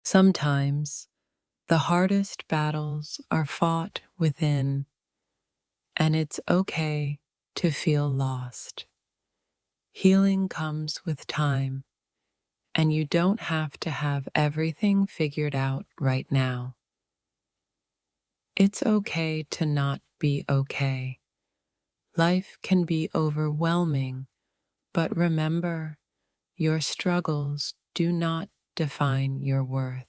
Sometimes the hardest battles are fought within, and it's okay to feel lost. Healing comes with time, and you don't have to have everything figured out right now. It's okay to not be okay. Life can be overwhelming, but remember, your struggles do not define your worth.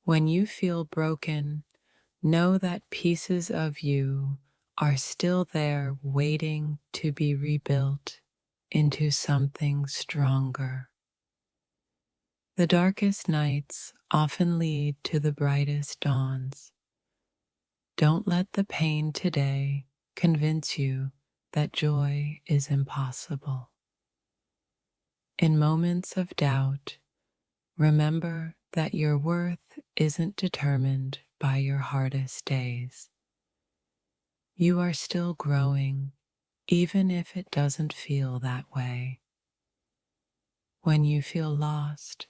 When you feel broken, know that pieces of you are still there waiting to be rebuilt into something stronger. The darkest nights often lead to the brightest dawns. Don't let the pain today convince you that joy is impossible. In moments of doubt, remember that your worth isn't determined by your hardest days. You are still growing, even if it doesn't feel that way. When you feel lost,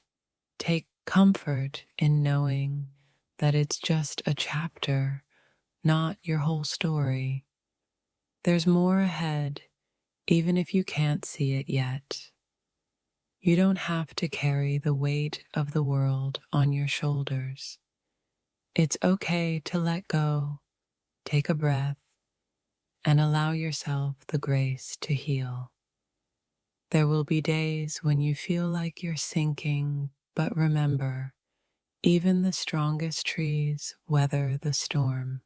take comfort in knowing that it's just a chapter, not your whole story. There's more ahead, even if you can't see it yet. You don't have to carry the weight of the world on your shoulders. It's okay to let go, take a breath, and allow yourself the grace to heal. There will be days when you feel like you're sinking, but remember, even the strongest trees weather the storm.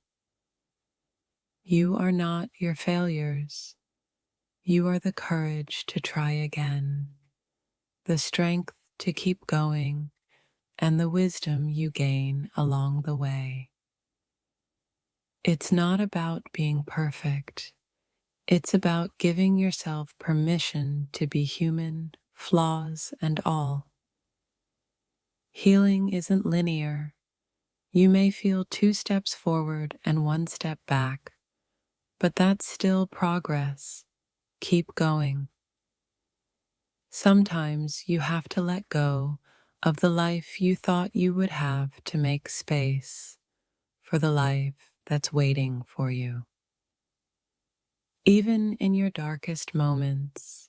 You are not your failures. You are the courage to try again, the strength to keep going, and the wisdom you gain along the way. It's not about being perfect. It's about giving yourself permission to be human, flaws and all. Healing isn't linear. You may feel 2 steps forward and 1 step back, but that's still progress. Keep going. Sometimes you have to let go of the life you thought you would have to make space for the life that's waiting for you. Even in your darkest moments,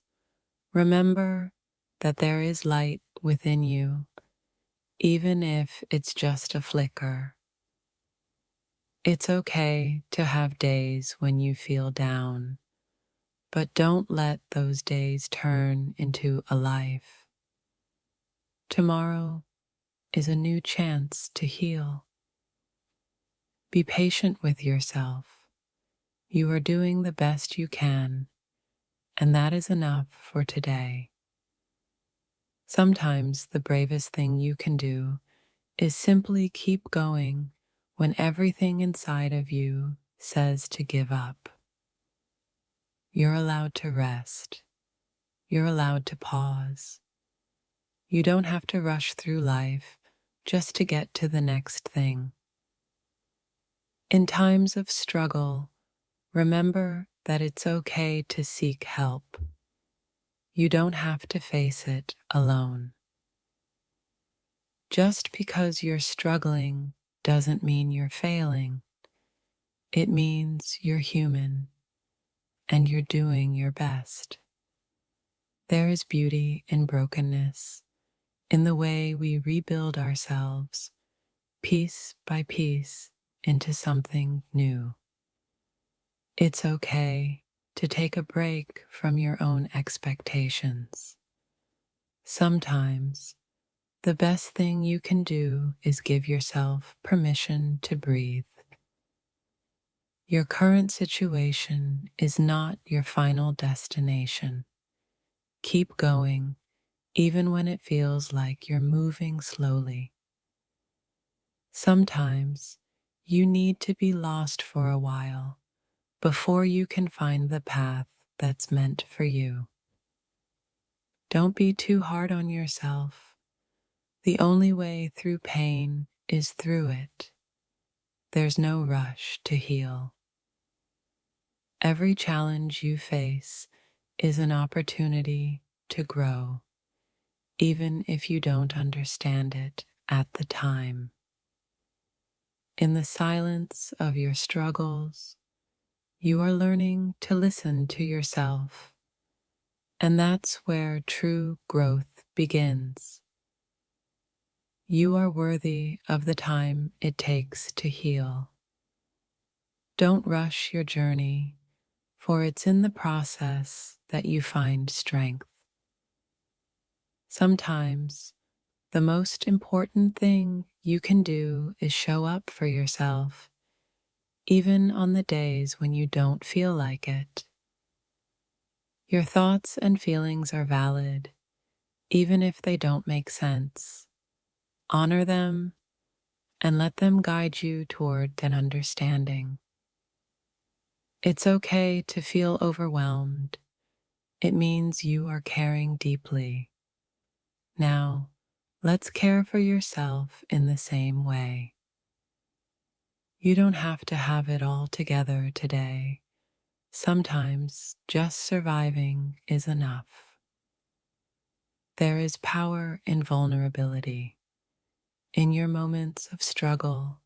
remember that there is light within you, even if it's just a flicker. It's okay to have days when you feel down, but don't let those days turn into a life. Tomorrow is a new chance to heal. Be patient with yourself. You are doing the best you can, and that is enough for today. Sometimes the bravest thing you can do is simply keep going when everything inside of you says to give up. You're allowed to rest. You're allowed to pause. You don't have to rush through life just to get to the next thing. In times of struggle, remember that it's okay to seek help. You don't have to face it alone. Just because you're struggling doesn't mean you're failing. It means you're human and you're doing your best. There is beauty in brokenness, in the way we rebuild ourselves, piece by piece, into something new. It's okay to take a break from your own expectations. Sometimes, the best thing you can do is give yourself permission to breathe. Your current situation is not your final destination. Keep going, even when it feels like you're moving slowly. Sometimes, you need to be lost for a while before you can find the path that's meant for you. Don't be too hard on yourself. The only way through pain is through it. There's no rush to heal. Every challenge you face is an opportunity to grow. even if you don't understand it at the time. In the silence of your struggles, you are learning to listen to yourself, and that's where true growth begins. You are worthy of the time it takes to heal. Don't rush your journey, for it's in the process that you find strength. Sometimes, the most important thing you can do is show up for yourself, even on the days when you don't feel like it. Your thoughts and feelings are valid, even if they don't make sense. Honor them and let them guide you toward an understanding. It's okay to feel overwhelmed. It means you are caring deeply. Now, let's care for yourself in the same way. You don't have to have it all together today. Sometimes just surviving is enough. There is power in vulnerability. In your moments of struggle,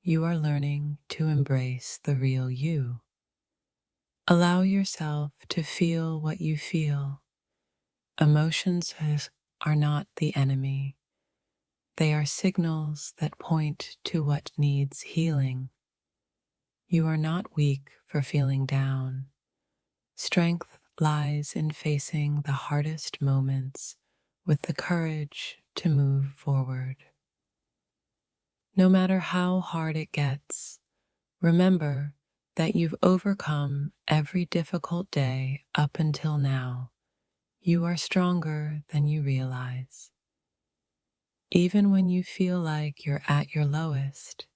you are learning to embrace the real you. Allow yourself to feel what you feel. Emotions are not the enemy. They are signals that point to what needs healing. You are not weak for feeling down. Strength lies in facing the hardest moments with the courage to move forward. No matter how hard it gets, remember that you've overcome every difficult day up until now. You are stronger than you realize. Even when you feel like you're at your lowest,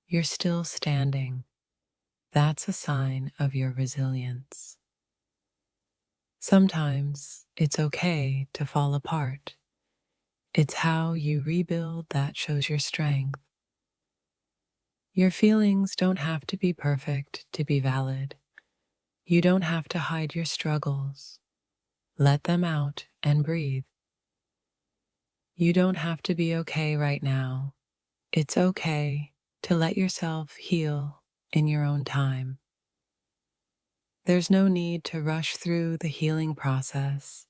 you're still standing. That's a sign of your resilience. Sometimes it's okay to fall apart. It's how you rebuild that shows your strength. Your feelings don't have to be perfect to be valid. You don't have to hide your struggles. Let them out and breathe. You don't have to be okay right now. It's okay to let yourself heal in your own time. There's no need to rush through the healing process.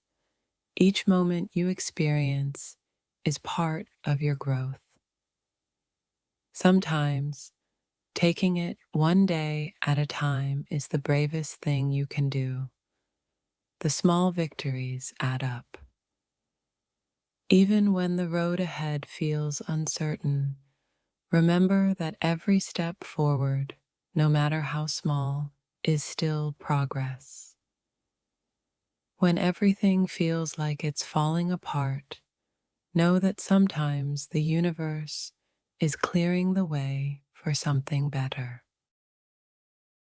Each moment you experience is part of your growth. Sometimes, taking it one day at a time is the bravest thing you can do. The small victories add up. Even when the road ahead feels uncertain, remember that every step forward, no matter how small, is still progress. When everything feels like it's falling apart, know that sometimes the universe is clearing the way for something better.